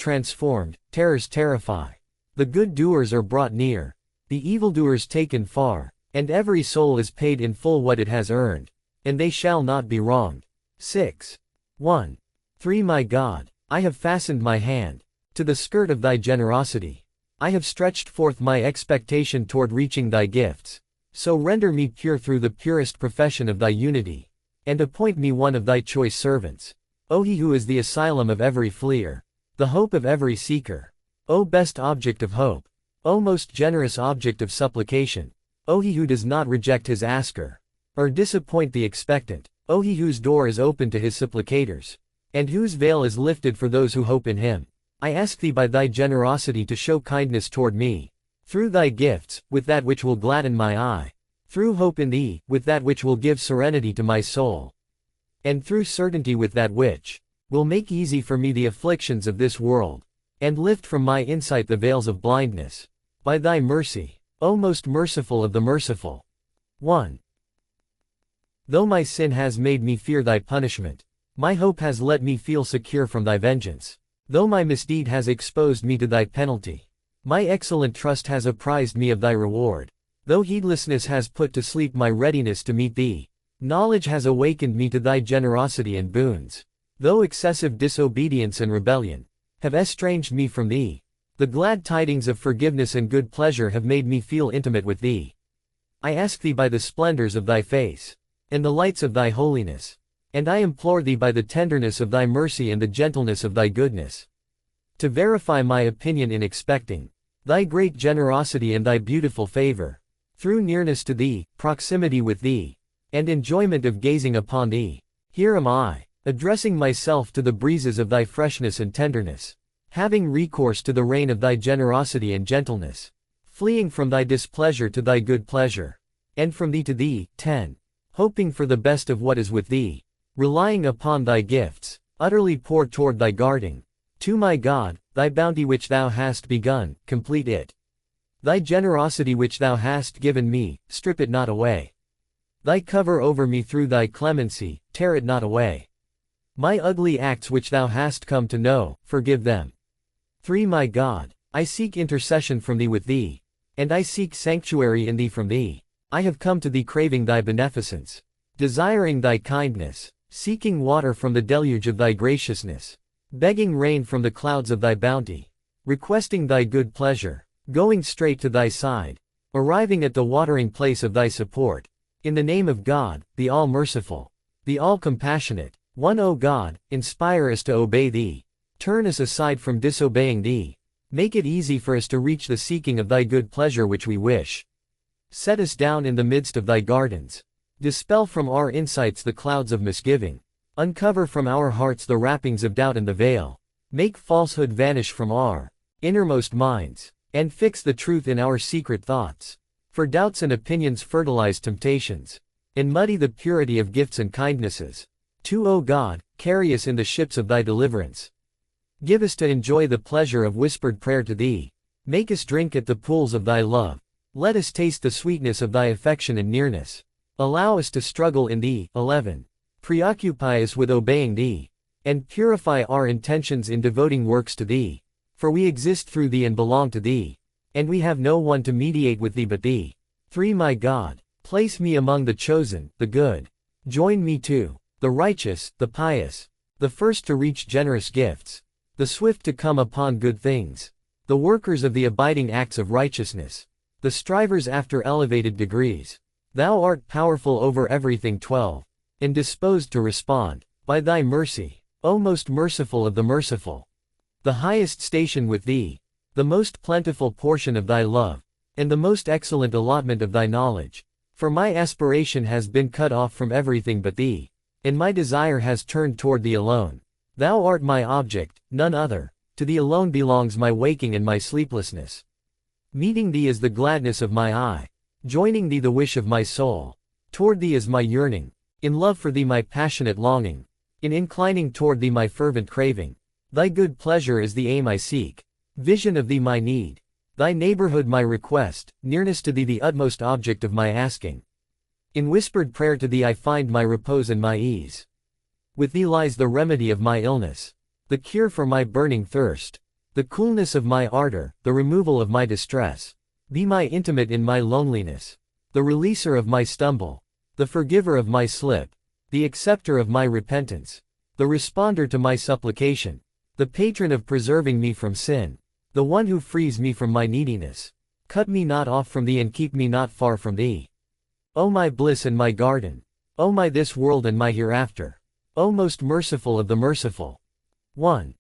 transformed, terrors terrify. The good doers are brought near, the evildoers taken far, and every soul is paid in full what it has earned, and they shall not be wronged. 6. 1. 3. My God, I have fastened my hand to the skirt of thy generosity. I have stretched forth my expectation toward reaching thy gifts. So render me pure through the purest profession of thy unity, and appoint me one of thy choice servants. O he who is the asylum of every fleer, the hope of every seeker. O best object of hope. O most generous object of supplication. O he who does not reject his asker, or disappoint the expectant. O he whose door is open to his supplicators, and whose veil is lifted for those who hope in him. I ask thee by thy generosity to show kindness toward me, through thy gifts, with that which will gladden my eye, through hope in thee, with that which will give serenity to my soul, and through certainty with that which will make easy for me the afflictions of this world, and lift from my insight the veils of blindness. By thy mercy, O most merciful of the merciful. 1. Though my sin has made me fear thy punishment, my hope has let me feel secure from thy vengeance. Though my misdeed has exposed me to thy penalty, my excellent trust has apprised me of thy reward. Though heedlessness has put to sleep my readiness to meet thee, knowledge has awakened me to thy generosity and boons. Though excessive disobedience and rebellion have estranged me from thee, the glad tidings of forgiveness and good pleasure have made me feel intimate with thee. I ask thee by the splendors of thy face, and the lights of thy holiness, and I implore thee by the tenderness of thy mercy and the gentleness of thy goodness, to verify my opinion in expecting thy great generosity and thy beautiful favor, through nearness to thee, proximity with thee, and enjoyment of gazing upon thee. Here am I, addressing myself to the breezes of thy freshness and tenderness, having recourse to the rain of thy generosity and gentleness, fleeing from thy displeasure to thy good pleasure, and from thee to thee. 10. Hoping for the best of what is with thee, relying upon thy gifts, utterly pour toward thy guarding. To my God, thy bounty which thou hast begun, complete it. Thy generosity which thou hast given me, strip it not away. Thy cover over me through thy clemency, tear it not away. My ugly acts which thou hast come to know, forgive them. 3. My God, I seek intercession from thee with thee, and I seek sanctuary in thee from thee. I have come to thee craving thy beneficence, desiring thy kindness, seeking water from the deluge of thy graciousness, begging rain from the clouds of thy bounty, requesting thy good pleasure, going straight to thy side, arriving at the watering place of thy support. In the name of God, the all-merciful, the all-compassionate. 1. O God, inspire us to obey thee, turn us aside from disobeying thee, make it easy for us to reach the seeking of thy good pleasure which we wish. Set us down in the midst of thy gardens. Dispel from our insights the clouds of misgiving. Uncover from our hearts the wrappings of doubt and the veil. Make falsehood vanish from our innermost minds, and fix the truth in our secret thoughts. For doubts and opinions fertilize temptations, and muddy the purity of gifts and kindnesses. 2. O God, carry us in the ships of thy deliverance. Give us to enjoy the pleasure of whispered prayer to thee. Make us drink at the pools of thy love. Let us taste the sweetness of thy affection and nearness. Allow us to struggle in thee. 11. Preoccupy us with obeying thee, and purify our intentions in devoting works to thee. For we exist through thee and belong to thee, and we have no one to mediate with thee but thee. 3. My God, place me among the chosen, the good. Join me too, the righteous, the pious, the first to reach generous gifts, the swift to come upon good things, the workers of the abiding acts of righteousness, the strivers after elevated degrees. Thou art powerful over everything. 12. And disposed to respond, by thy mercy, O most merciful of the merciful. The highest station with thee, the most plentiful portion of thy love, and the most excellent allotment of thy knowledge. For my aspiration has been cut off from everything but thee, and my desire has turned toward thee alone. Thou art my object, none other. To thee alone belongs my waking and my sleeplessness. Meeting thee is the gladness of my eye, joining thee the wish of my soul. Toward thee is my yearning, in love for thee my passionate longing, in inclining toward thee my fervent craving. Thy good pleasure is the aim I seek, vision of thee my need, thy neighborhood my request, nearness to thee the utmost object of my asking. In whispered prayer to thee I find my repose and my ease. With thee lies the remedy of my illness, the cure for my burning thirst. the coolness of my ardor, the removal of my distress. Be my intimate in my loneliness, the releaser of my stumble, the forgiver of my slip, the acceptor of my repentance, the responder to my supplication, the patron of preserving me from sin, the one who frees me from my neediness. Cut me not off from thee and keep me not far from thee. O my bliss and my garden, O my this world and my hereafter, O most merciful of the merciful. 1.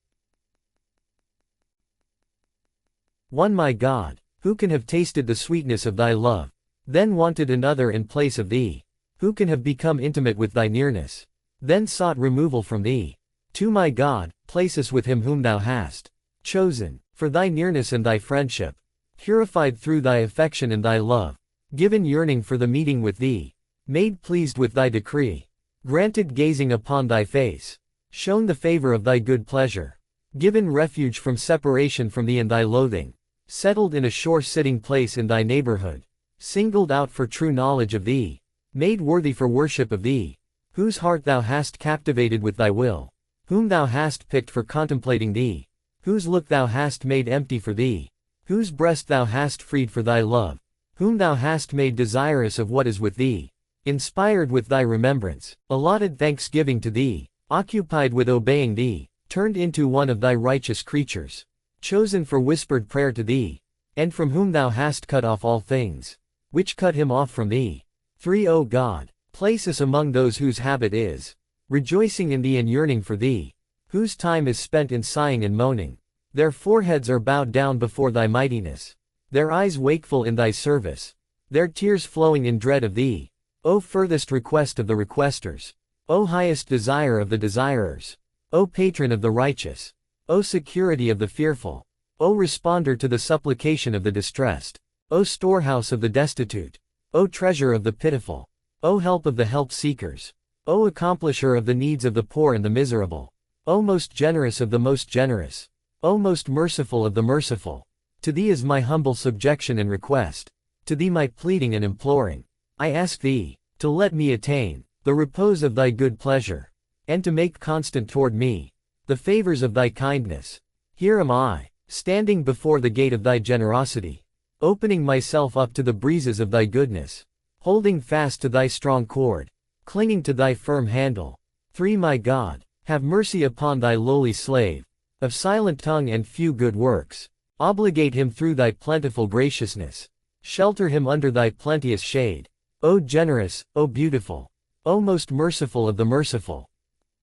My God, who can have tasted the sweetness of thy love, then wanted another in place of thee? Who can have become intimate with thy nearness, then sought removal from thee? 2. My God, place us with him whom thou hast chosen, for thy nearness and thy friendship, purified through thy affection and thy love, given yearning for the meeting with thee, made pleased with thy decree, granted gazing upon thy face, shown the favor of thy good pleasure, given refuge from separation from thee and thy loathing, settled in a sure-sitting place in thy neighborhood, singled out for true knowledge of thee, made worthy for worship of thee, whose heart thou hast captivated with thy will, whom thou hast picked for contemplating thee, whose look thou hast made empty for thee, whose breast thou hast freed for thy love, whom thou hast made desirous of what is with thee, inspired with thy remembrance, allotted thanksgiving to thee, occupied with obeying thee, turned into one of thy righteous creatures, chosen for whispered prayer to thee, and from whom thou hast cut off all things, which cut him off from thee. 3. O God, place us among those whose habit is rejoicing in thee and yearning for thee, whose time is spent in sighing and moaning. Their foreheads are bowed down before thy mightiness, their eyes wakeful in thy service, their tears flowing in dread of thee. O furthest request of the requesters, O highest desire of the desirers, O patron of the righteous, O security of the fearful, O responder to the supplication of the distressed, O storehouse of the destitute, O treasure of the pitiful, O help of the help-seekers, O accomplisher of the needs of the poor and the miserable, O most generous of the most generous, O most merciful of the merciful. To thee is my humble subjection and request, to thee my pleading and imploring. I ask thee, to let me attain the repose of thy good pleasure, and to make constant toward me the favors of thy kindness. Here am I, standing before the gate of thy generosity, opening myself up to the breezes of thy goodness, holding fast to thy strong cord, clinging to thy firm handle. 3. My God, have mercy upon thy lowly slave, of silent tongue and few good works. Obligate him through thy plentiful graciousness, shelter him under thy plenteous shade. O generous, O beautiful, O most merciful of the merciful.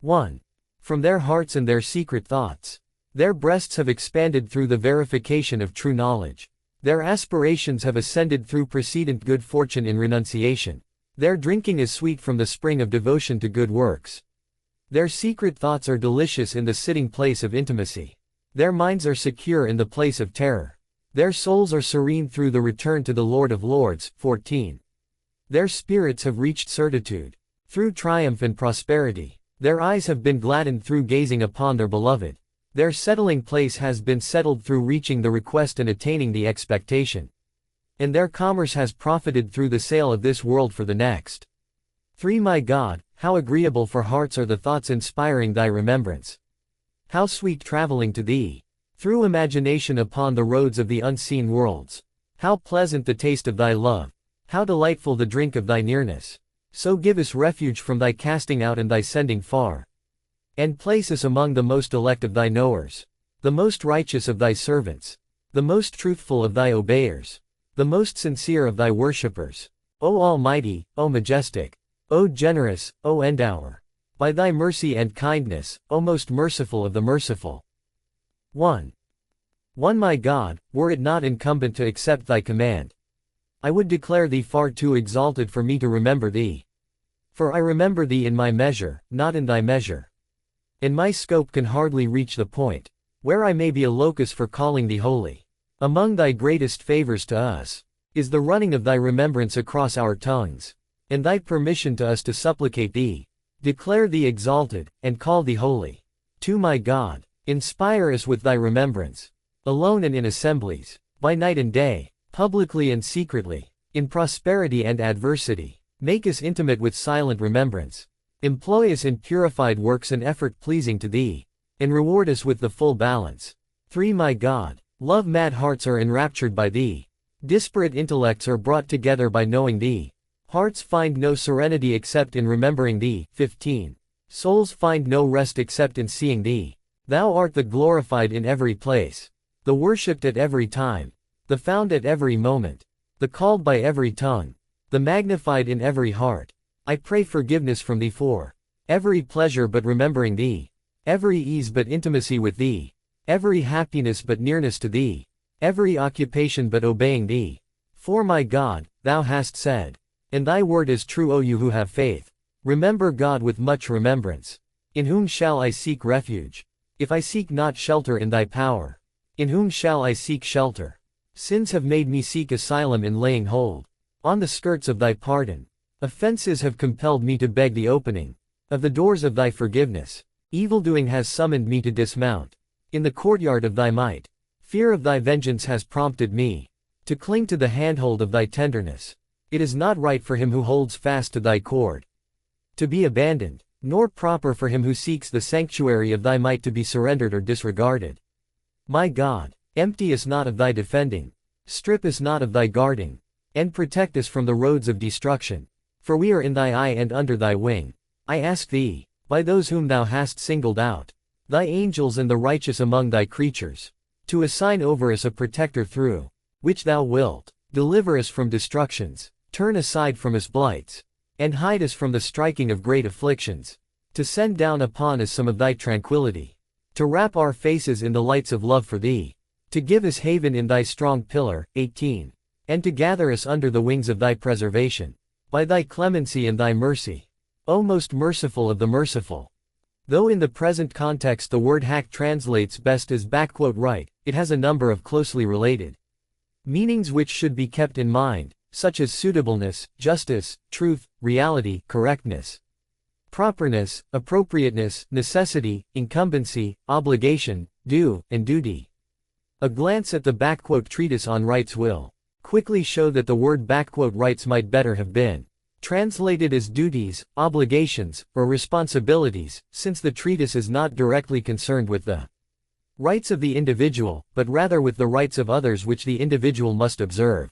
1. From their hearts and their secret thoughts, their breasts have expanded through the verification of true knowledge. Their aspirations have ascended through precedent good fortune in renunciation. Their drinking is sweet from the spring of devotion to good works. Their secret thoughts are delicious in the sitting place of intimacy. Their minds are secure in the place of terror. Their souls are serene through the return to the Lord of Lords. 14. Their spirits have reached certitude, through triumph and prosperity. Their eyes have been gladdened through gazing upon their beloved. Their settling place has been settled through reaching the request and attaining the expectation. And their commerce has profited through the sale of this world for the next. 3. My God, how agreeable for hearts are the thoughts inspiring thy remembrance. How sweet traveling to thee, through imagination upon the roads of the unseen worlds. How pleasant the taste of thy love, how delightful the drink of thy nearness. So give us refuge from thy casting out and thy sending far. And place us among the most elect of thy knowers, the most righteous of thy servants, the most truthful of thy obeyers, the most sincere of thy worshippers. O Almighty, O Majestic, O Generous, O Endower, by thy mercy and kindness, O most merciful of the merciful. 1. My God, were it not incumbent to accept thy command, I would declare thee far too exalted for me to remember thee. For I remember thee in my measure, not in thy measure. And my scope can hardly reach the point where I may be a locus for calling thee holy. Among thy greatest favors to us is the running of thy remembrance across our tongues, and thy permission to us to supplicate thee, declare thee exalted, and call thee holy. 2. My God, inspire us with thy remembrance, alone and in assemblies, by night and day, publicly and secretly, in prosperity and adversity. Make us intimate with silent remembrance. Employ us in purified works and effort pleasing to thee, and reward us with the full balance. 3. My God, love mad hearts are enraptured by thee. Disparate intellects are brought together by knowing thee. Hearts find no serenity except in remembering thee. 15. Souls find no rest except in seeing thee. Thou art the glorified in every place, the worshipped at every time, the found at every moment, the called by every tongue, the magnified in every heart. I pray forgiveness from thee for every pleasure but remembering thee, every ease but intimacy with thee, every happiness but nearness to thee, every occupation but obeying thee. For my God, thou hast said, and thy word is true, O you who have faith. Remember God with much remembrance. In whom shall I seek refuge? If I seek not shelter in thy power, in whom shall I seek shelter? Sins have made me seek asylum in laying hold on the skirts of thy pardon. Offenses have compelled me to beg the opening of the doors of thy forgiveness. Evildoing has summoned me to dismount in the courtyard of thy might. Fear of thy vengeance has prompted me to cling to the handhold of thy tenderness. It is not right for him who holds fast to thy cord to be abandoned, nor proper for him who seeks the sanctuary of thy might to be surrendered or disregarded. My God, empty us not of thy defending, strip us not of thy guarding, and protect us from the roads of destruction. For we are in thy eye and under thy wing. I ask thee, by those whom thou hast singled out, thy angels and the righteous among thy creatures, to assign over us a protector through which thou wilt deliver us from destructions, turn aside from us blights, and hide us from the striking of great afflictions, to send down upon us some of thy tranquility, to wrap our faces in the lights of love for thee, to give us haven in thy strong pillar. 18. And to gather us under the wings of thy preservation, by thy clemency and thy mercy, O most merciful of the merciful. Though in the present context the word hak translates best as "right," it has a number of closely related meanings which should be kept in mind, such as suitableness, justice, truth, reality, correctness, properness, appropriateness, necessity, incumbency, obligation, due, and duty. A glance at the treatise on rights will quickly show that the word rights might better have been translated as duties, obligations, or responsibilities, since the treatise is not directly concerned with the rights of the individual, but rather with the rights of others which the individual must observe.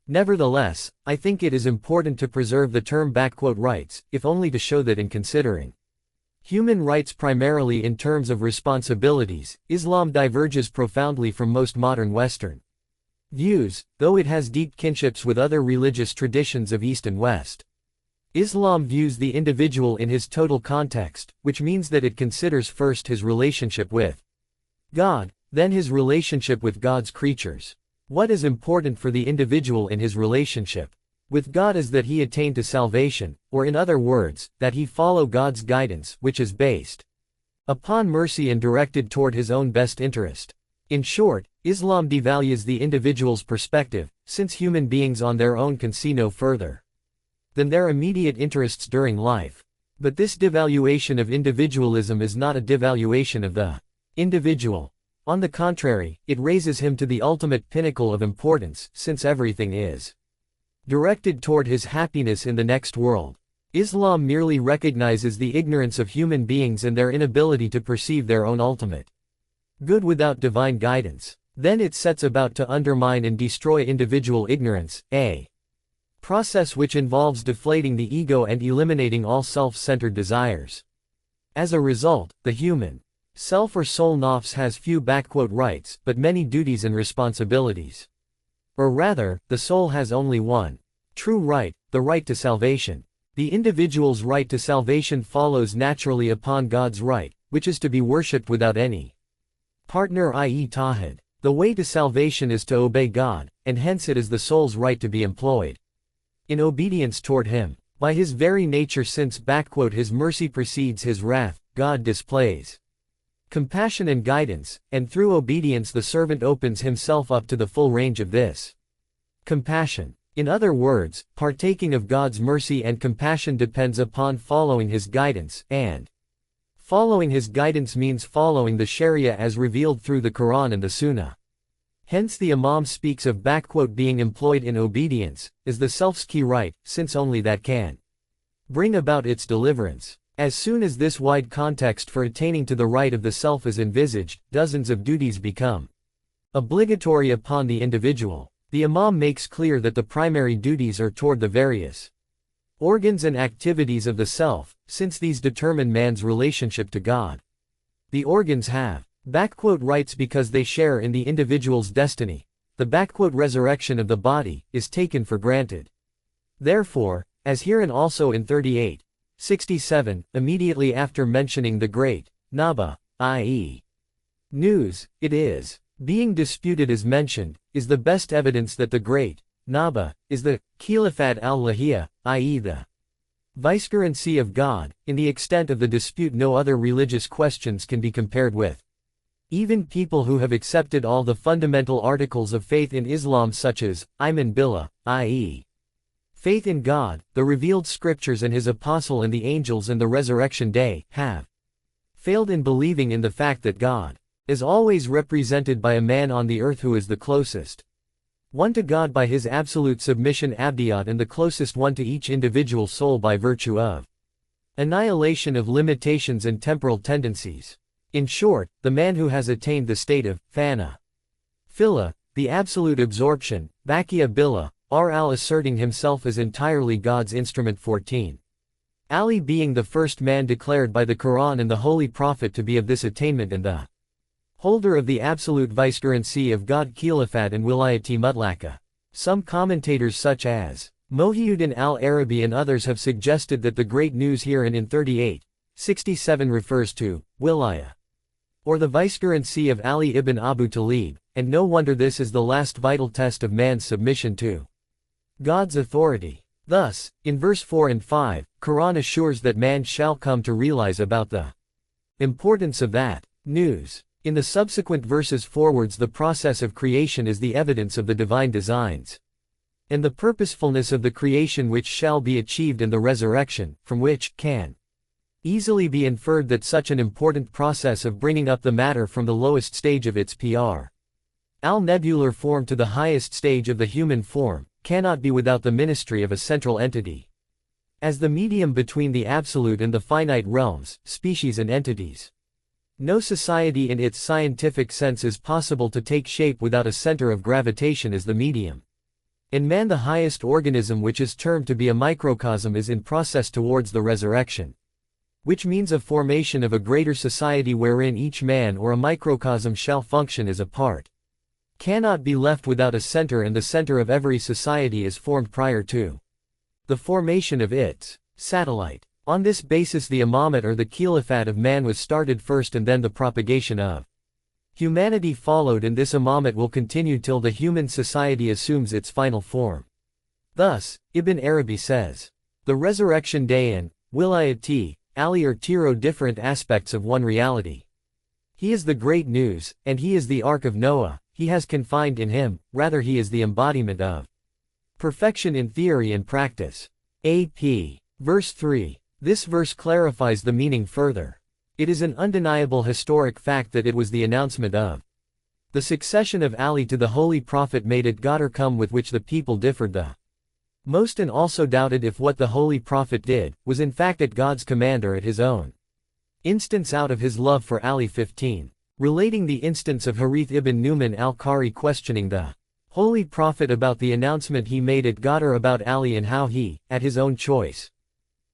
Nevertheless, I think it is important to preserve the term rights, if only to show that in considering human rights primarily in terms of responsibilities, Islam diverges profoundly from most modern Western views, though it has deep kinships with other religious traditions of East and West. Islam views the individual in his total context, which means that it considers first his relationship with God, then his relationship with God's creatures. What is important for the individual in his relationship with God is that he attain to salvation, or in other words, that he follow God's guidance, which is based upon mercy and directed toward his own best interest. In short, Islam devalues the individual's perspective, since human beings on their own can see no further than their immediate interests during life. But this devaluation of individualism is not a devaluation of the individual. On the contrary, it raises him to the ultimate pinnacle of importance, since everything is directed toward his happiness in the next world. Islam merely recognizes the ignorance of human beings and their inability to perceive their own ultimate good without divine guidance. Then it sets about to undermine and destroy individual ignorance, a process which involves deflating the ego and eliminating all self-centered desires. As a result, the human self or soul nafs has few rights, but many duties and responsibilities. Or rather, the soul has only one true right, the right to salvation. The individual's right to salvation follows naturally upon God's right, which is to be worshipped without any partner, i.e. tawhid. The way to salvation is to obey God, and hence it is the soul's right to be employed in obedience toward him. By his very nature, since his mercy precedes his wrath, God displays compassion and guidance, and through obedience the servant opens himself up to the full range of this compassion. In other words, partaking of God's mercy and compassion depends upon following his guidance, and following his guidance means following the Sharia as revealed through the Quran and the Sunnah. Hence the Imam speaks of being employed in obedience as the self's key right, since only that can bring about its deliverance. As soon as this wide context for attaining to the right of the self is envisaged, dozens of duties become obligatory upon the individual. The Imam makes clear that the primary duties are toward the various organs and activities of the self, since these determine man's relationship to God. The organs have rights because they share in the individual's destiny. The resurrection of the body is taken for granted. Therefore, as here and also in 38:67, immediately after mentioning the great Naba, i.e. news, it is being disputed is mentioned, is the best evidence that the great Naba is the Khilafat al-Lahiyya, i.e. the vicegerency of God. In the extent of the dispute, no other religious questions can be compared with. Even people who have accepted all the fundamental articles of faith in Islam, such as Iman Billah, i.e. faith in God, the revealed scriptures and his apostle and the angels and the resurrection day, have failed in believing in the fact that God is always represented by a man on the earth who is the closest one to God by his absolute submission abdiyat, and the closest one to each individual soul by virtue of annihilation of limitations and temporal tendencies. In short, the man who has attained the state of fana phila, the absolute absorption, baqiya billah, R.al. asserting himself as entirely God's instrument. 14. Ali being the first man declared by the Quran and the Holy Prophet to be of this attainment and the holder of the absolute vicegerency of God, Khilafat and Wilayati Mutlaka. Some commentators such as Mohiuddin al-Arabi and others have suggested that the great news here and in 38:67 refers to Wilaya, or the vicegerency of Ali ibn Abu Talib, and no wonder this is the last vital test of man's submission to God's authority. Thus, in verse 4 and 5, Quran assures that man shall come to realize about the importance of that news. In the subsequent verses forwards, the process of creation is the evidence of the divine designs and the purposefulness of the creation which shall be achieved in the resurrection, from which can easily be inferred that such an important process of bringing up the matter from the lowest stage of its nebular form to the highest stage of the human form, cannot be without the ministry of a central entity as the medium between the absolute and the finite realms, species and entities. No society in its scientific sense is possible to take shape without a center of gravitation as the medium. In man, the highest organism, which is termed to be a microcosm, is in process towards the resurrection, which means a formation of a greater society wherein each man or a microcosm shall function as a part, cannot be left without a center, and the center of every society is formed prior to the formation of its satellite. On this basis the imamate or the khilafat of man was started first, and then the propagation of humanity followed, and this imamate will continue till the human society assumes its final form. Thus, Ibn Arabi says, the resurrection day and wilayati Ali are different aspects of one reality. He is the great news, and he is the Ark of Noah. He has confined in him, rather he is the embodiment of perfection in theory and practice. AP. Verse 3. This verse clarifies the meaning further. It is an undeniable historic fact that it was the announcement of the succession of Ali to the Holy Prophet made it Godr come, with which the people differed the most and also doubted if what the Holy Prophet did was in fact at God's command or at his own instance out of his love for Ali. 15. Relating the instance of Harith ibn Numan al-Qari questioning the Holy Prophet about the announcement he made at Godr about Ali and how he, at his own choice,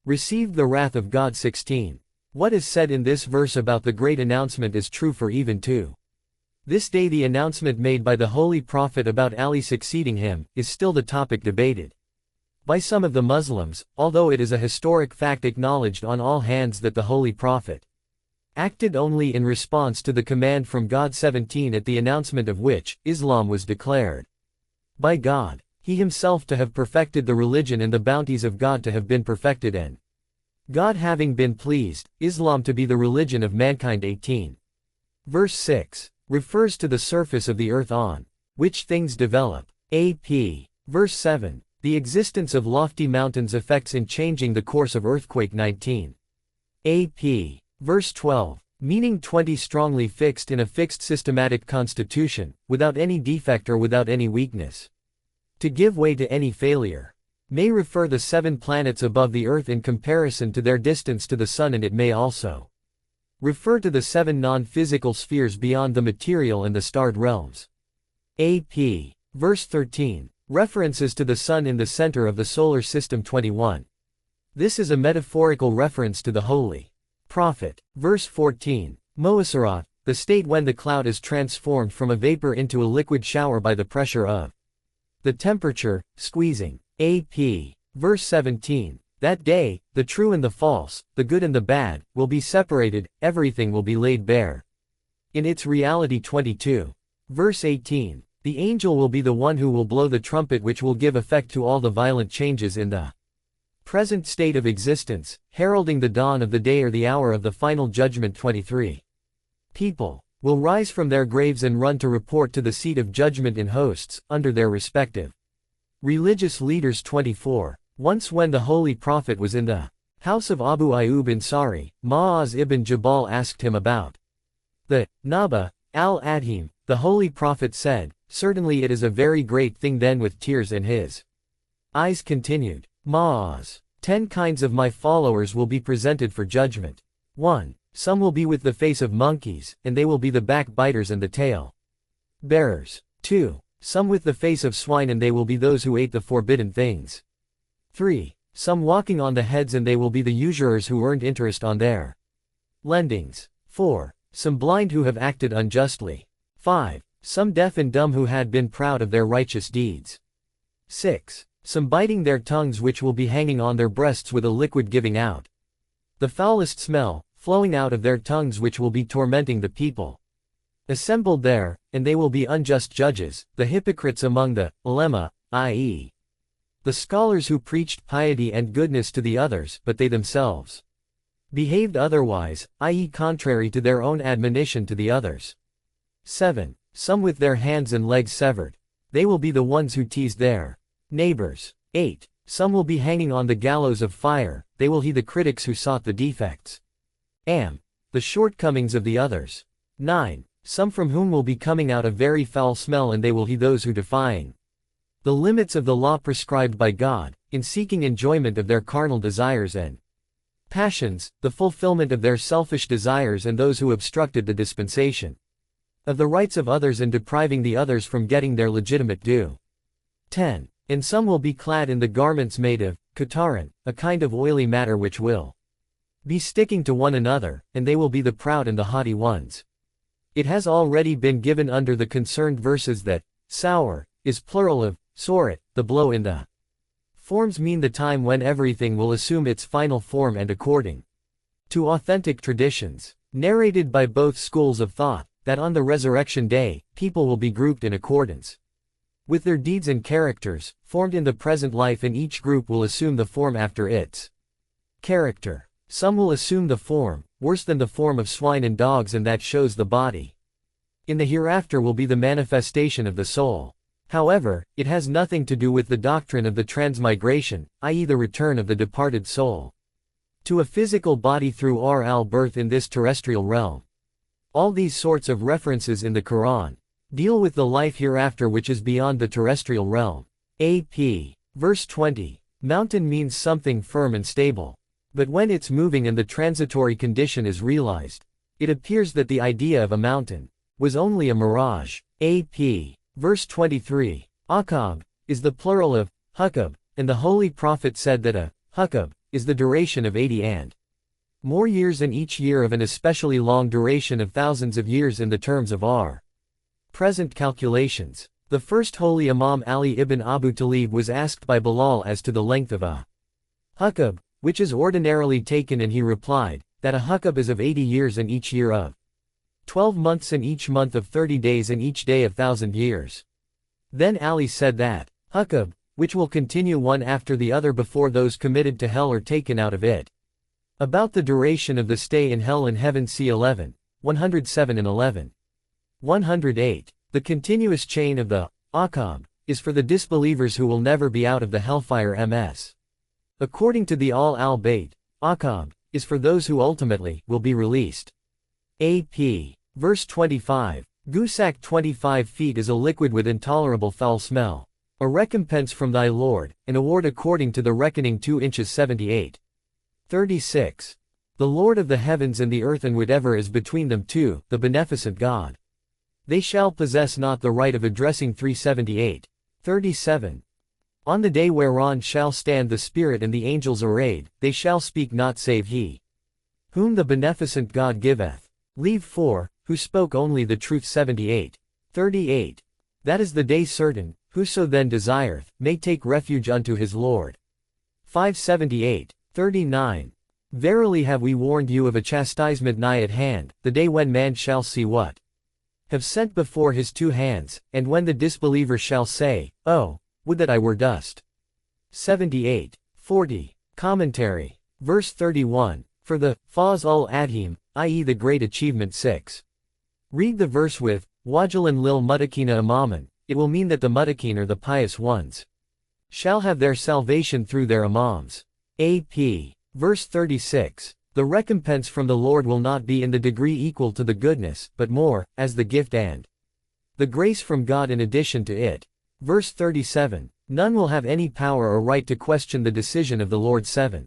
received the wrath of God. 16. What is said in this verse about the great announcement is true for even to this day. The announcement made by the Holy Prophet about Ali succeeding him is still the topic debated by some of the Muslims, although it is a historic fact acknowledged on all hands that the Holy Prophet acted only in response to the command from God. 17. At the announcement of which, Islam was declared by God, he himself to have perfected the religion and the bounties of God to have been perfected, and God having been pleased, Islam to be the religion of mankind. 18. Verse 6 refers to the surface of the earth on which things develop. AP. Verse 7. The existence of lofty mountains effects in changing the course of earthquake. 19. AP. Verse 12. Meaning 20 strongly fixed in a fixed systematic constitution, without any defect or without any weakness to give way to any failure. may refer the 7 planets above the Earth in comparison to their distance to the Sun, and it may also refer to the 7 non-physical spheres beyond the material and the starred realms. AP. Verse 13. References to the Sun in the center of the solar system 21. This is a metaphorical reference to the Holy Prophet. Verse 14. Moasarat, the state when the cloud is transformed from a vapor into a liquid shower by the pressure of the temperature, squeezing. AP. Verse 17. That day, the true and the false, the good and the bad, will be separated, everything will be laid bare. In its reality 22. Verse 18. The angel will be the one who will blow the trumpet, which will give effect to all the violent changes in the present state of existence, heralding the dawn of the day or the hour of the final judgment 23. People will rise from their graves and run to report to the seat of judgment in hosts, under their respective religious leaders 24. Once when the Holy Prophet was in the house of Abu Ayyub Ansari, Ma'az ibn Jabal asked him about the Naba al-Adhim. The Holy Prophet said, "Certainly it is a very great thing." Then with tears in his eyes continued, Ma'az, 10 kinds of my followers will be presented for judgment. 1. Some will be with the face of monkeys, and they will be the backbiters and the tail bearers. 2. Some with the face of swine, and they will be those who ate the forbidden things. 3. Some walking on the heads, and they will be the usurers who earned interest on their lendings. 4. Some blind who have acted unjustly. 5. Some deaf and dumb who had been proud of their righteous deeds. 6. Some biting their tongues, which will be hanging on their breasts with a liquid giving out the foulest smell, flowing out of their tongues, which will be tormenting the people assembled there, and they will be unjust judges, the hypocrites among the ulema, i.e., the scholars who preached piety and goodness to the others, but they themselves behaved otherwise, i.e., contrary to their own admonition to the others. 7. Some with their hands and legs severed. They will be the ones who teased their neighbors. 8. Some will be hanging on the gallows of fire, they will heed the critics who sought the defects and the shortcomings of the others. 9. Some from whom will be coming out a very foul smell, and they will heed those who, defying the limits of the law prescribed by God, in seeking enjoyment of their carnal desires and passions, the fulfillment of their selfish desires, and those who obstructed the dispensation of the rights of others and depriving the others from getting their legitimate due. 10. And some will be clad in the garments made of kataran, a kind of oily matter which will be sticking to one another, and they will be the proud and the haughty ones. It has already been given under the concerned verses that sour is plural of soret, the blow in the forms mean the time when everything will assume its final form, and according to authentic traditions, narrated by both schools of thought, that on the resurrection day, people will be grouped in accordance with their deeds and characters, formed in the present life, and each group will assume the form after its character. Some will assume the form, worse than the form of swine and dogs, and that shows the body in the hereafter will be the manifestation of the soul. However, it has nothing to do with the doctrine of the transmigration, i.e., the return of the departed soul to a physical body through birth in this terrestrial realm. All these sorts of references in the Quran deal with the life hereafter, which is beyond the terrestrial realm. AP. Verse 20. Mountain means something firm and stable. But when it's moving and the transitory condition is realized, it appears that the idea of a mountain was only a mirage. AP. Verse 23. Aqab is the plural of hukab, and the Holy Prophet said that a hukab is the duration of 80 and more years, and each year of an especially long duration of thousands of years in the terms of our present calculations. The first holy Imam Ali ibn Abu Talib was asked by Bilal as to the length of a hukab, which is ordinarily taken, and he replied, that a hukab is of 80 years, and each year of 12 months, and each month of 30 days, and each day of 1,000 years. Then Ali said that hukab, which will continue one after the other before those committed to hell are taken out of it. About the duration of the stay in hell and heaven, see 11, 107 and 11. 108. The continuous chain of the aqab is for the disbelievers who will never be out of the hellfire ms. According to the al-Bayt, aqab is for those who ultimately will be released. AP. Verse 25. Gusak 25 feet is a liquid with intolerable foul smell. A recompense from thy Lord, an award according to the reckoning 2 inches 78. 36. The Lord of the heavens and the earth and whatever is between them too, the beneficent God. They shall possess not the right of addressing 378. 37. On the day whereon shall stand the Spirit and the angels arrayed, they shall speak not save he whom the beneficent God giveth leave for, who spoke only the truth 78. 38. That is the day certain, whoso then desireth, may take refuge unto his Lord. 578. 39. Verily have we warned you of a chastisement nigh at hand, the day when man shall see what have sent before his 2 hands, and when the disbeliever shall say, Oh, would that I were dust. 78. 40. Commentary. Verse 31. For the Faz al-Adhim, i.e. the great achievement 6. Read the verse with, Wajalan lil mutakina imaman, it will mean that the mutakin or the pious ones shall have their salvation through their imams. A.P. Verse 36. The recompense from the Lord will not be in the degree equal to the goodness, but more, as the gift and the grace from God in addition to it. Verse 37. None will have any power or right to question the decision of the Lord 7.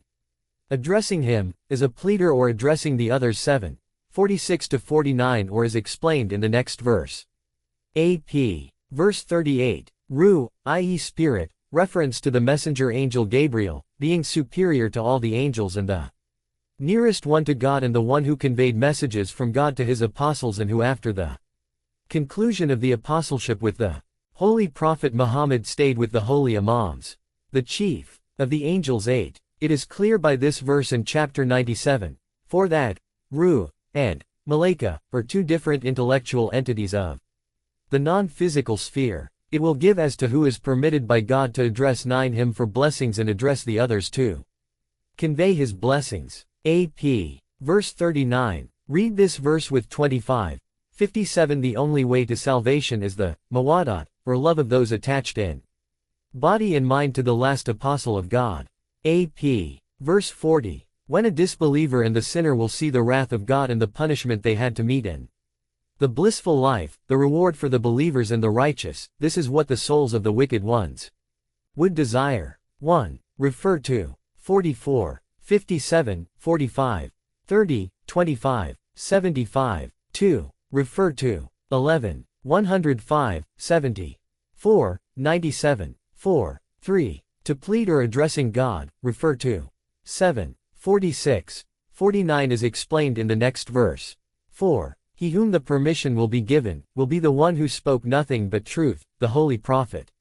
Addressing him, as a pleader or addressing the others 7. 46-49 or as explained in the next verse. A.P. Verse 38. Ruh, i.e. Spirit, reference to the messenger angel Gabriel, being superior to all the angels and the nearest one to God and the one who conveyed messages from God to his apostles and who after the conclusion of the apostleship with the Holy Prophet Muhammad stayed with the holy Imams. The chief of the angels 8. It is clear by this verse in chapter 97, for that, Ruh, and Malaika, are 2 different intellectual entities of the non-physical sphere. It will give as to who is permitted by God to address 9 him for blessings and address the others to convey his blessings. A.P. Verse 39. Read this verse with 25. 57. The only way to salvation is the mawadat, or love of those attached in body and mind to the last apostle of God. A.P. Verse 40. When a disbeliever and the sinner will see the wrath of God and the punishment they had to meet in the blissful life, the reward for the believers and the righteous, this is what the souls of the wicked ones would desire. 1. Refer to 44, 57, 45, 30, 25, 75. 2. Refer to 11, 105, 70. 4. 97. 4. 3. To plead or addressing God, refer to 7. 46. 49 is explained in the next verse. 4. He whom the permission will be given, will be the one who spoke nothing but truth, the Holy Prophet.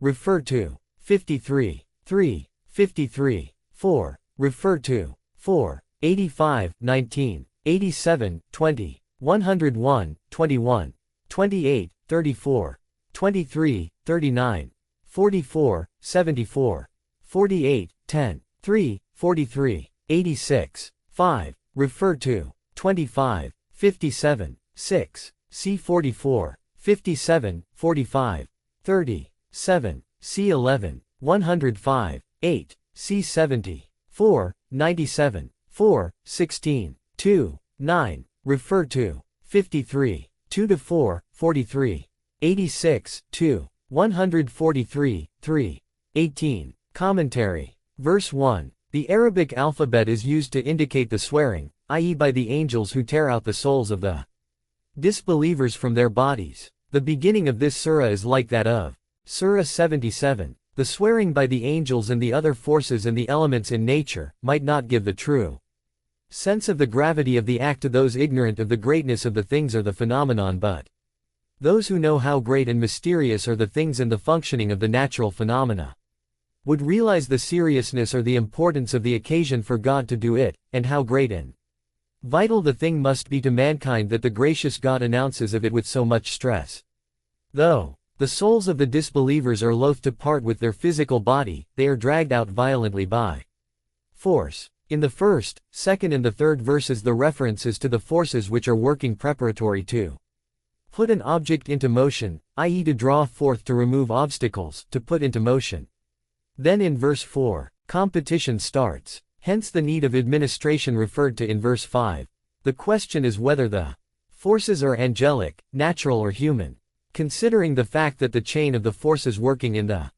Refer to 53. 3. 53. 4. Refer to 4. 85. 19. 87. 20. 101. 21. 28. 34. 23. 39. 44. 74. 48. 10. 3. 43. 86. 5. Refer to 25. 57. 6. C 44. 57. 45. 30. 7. C 11. 105. 8. C 70. 4. 97. 4. 16. 2. 9. Refer to 53. 2-4. 43. 86. 2. 143. 3. 18. Commentary. Verse 1. The Arabic alphabet is used to indicate the swearing, i.e. by the angels who tear out the souls of the disbelievers from their bodies. The beginning of this surah is like that of Surah 77. The swearing by the angels and the other forces and the elements in nature might not give the true sense of the gravity of the act to those ignorant of the greatness of the things or the phenomenon, but those who know how great and mysterious are the things and the functioning of the natural phenomena would realize the seriousness or the importance of the occasion for God to do it, and how great and vital the thing must be to mankind that the gracious God announces of it with so much stress. Though the souls of the disbelievers are loath to part with their physical body, they are dragged out violently by force. In the first, second and the third verses the reference is to the forces which are working preparatory to put an object into motion, i.e. to draw forth, to remove obstacles, to put into motion. Then in verse 4, competition starts, hence the need of administration referred to in verse 5. The question is whether the forces are angelic, natural or human. Considering the fact that the chain of the forces working in the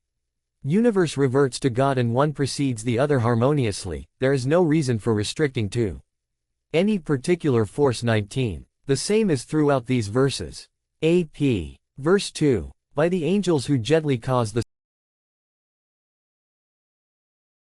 universe reverts to God and one precedes the other harmoniously, there is no reason for restricting to any particular force. 19. The same is throughout these verses. AP. Verse 2. By the angels who gently cause the